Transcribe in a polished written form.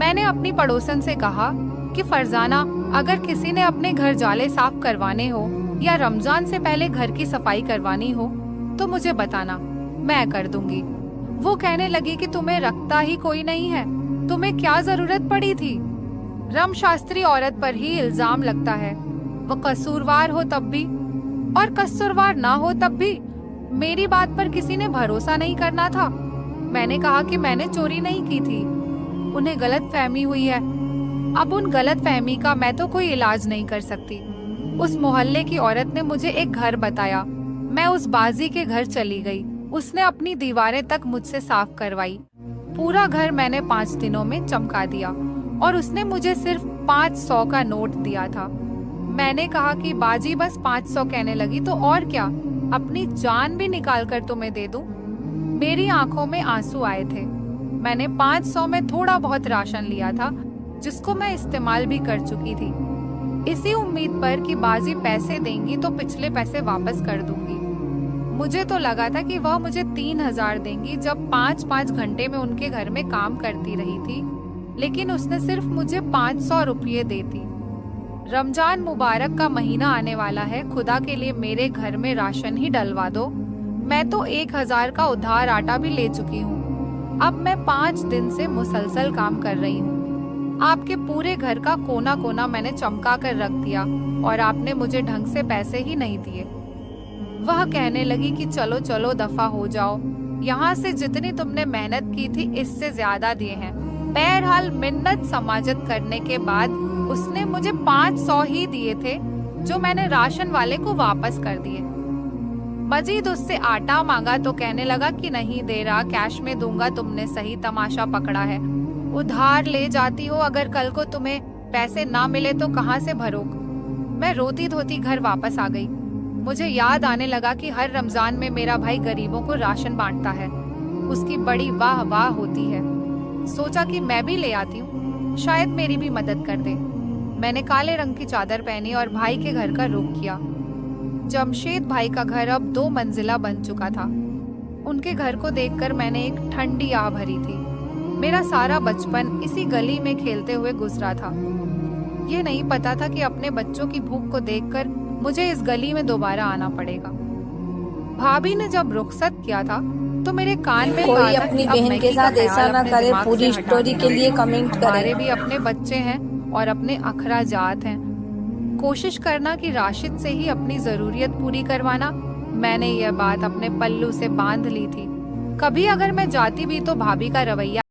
मैंने अपनी पड़ोसन से कहा कि फरजाना, अगर किसी ने अपने घर जाले साफ करवाने हो या रमजान से पहले घर की सफाई करवानी हो तो मुझे बताना, मैं कर दूंगी। वो कहने लगी कि तुम्हें रखता ही कोई नहीं है, तुम्हें क्या जरूरत पड़ी थी। रम शास्त्री औरत पर ही इल्जाम लगता है, वो कसूरवार हो तब भी और कसूरवार ना हो तब भी। मेरी बात पर किसी ने भरोसा नहीं करना था। मैंने कहा कि मैंने चोरी नहीं की थी, उन्हें गलत फहमी हुई है। अब उन गलत फहमी का मैं तो कोई इलाज नहीं कर सकती। उस मोहल्ले की औरत ने मुझे एक घर बताया, मैं उस बाजी के घर चली गई। उसने अपनी दीवारें तक मुझसे साफ करवाई। पूरा घर मैंने 5 दिनों में चमका दिया और उसने मुझे सिर्फ 500 का नोट दिया था। मैंने कहा कि बाजी बस 500 कहने लगी तो और क्या, अपनी जान भी निकाल कर तुम्हें दे दूं। मेरी आंखों में आंसू आए थे। मैंने 500 में थोड़ा बहुत राशन लिया था जिसको मैं इस्तेमाल भी कर चुकी थी, इसी उम्मीद पर कि बाजी पैसे देंगी तो पिछले पैसे वापस कर दूंगी। मुझे तो लगा था कि वह मुझे 3000 देंगी जब 5-5 घंटे में उनके घर में काम करती रही थी, लेकिन उसने सिर्फ मुझे 500 रुपये दे दी। रमजान मुबारक का महीना आने वाला है, खुदा के लिए मेरे घर में राशन ही डलवा दो। मैं तो 1000 का उधार आटा भी ले चुकी हूँ। अब मैं 5 दिन से मुसलसल काम कर रही हूँ। आपके पूरे घर का कोना कोना मैंने चमका कर रख दिया और आपने मुझे ढंग से पैसे ही नहीं दिए। वह कहने लगी कि चलो चलो दफा हो जाओ, यहाँ से जितनी तुमने मेहनत की थी इससे ज्यादा दिए हैं। बहरहाल मिन्नत समाजत करने के बाद उसने मुझे 500 ही दिए थे जो मैंने राशन वाले को वापस कर दिए। मजीद उससे आटा मांगा तो कहने लगा कि नहीं दे रहा, कैश में दूंगा, तुमने सही तमाशा पकड़ा है। उधार ले जाती हो, अगर कल को तुम्हें पैसे ना मिले तो कहाँ से भरोगे। मैं रोती धोती घर वापस आ गई। मुझे याद आने लगा कि हर रमजान में मेरा भाई गरीबों को राशन बांटता है, उसकी बड़ी वाह वाह होती है। सोचा कि मैं भी ले आती हूँ, शायद मेरी भी मदद कर दे। मैंने काले रंग की चादर पहनी और भाई के घर का रुख किया। जमशेद भाई का घर अब 2 मंजिला बन चुका था। उनके घर को देखकर मैंने एक ठंडी आह भरी थी। मेरा सारा बचपन इसी गली में खेलते हुए गुजरा था। ये नहीं पता था कि अपने बच्चों की भूख को देखकर मुझे इस गली में दोबारा आना पड़ेगा। भाभी ने जब रुखसत किया था तो मेरे कान में कोई अपनी बहन के साथ ऐसा ना करे। पूरी स्टोरी के लिए कमेंट करें। हमारे भी अपने बच्चे हैं और अपने अखराजात हैं। कोशिश करना कि राशिद से ही अपनी जरूरियत पूरी करवाना। मैंने यह बात अपने पल्लू से बांध ली थी। कभी अगर मैं जाती भी तो भाभी का रवैया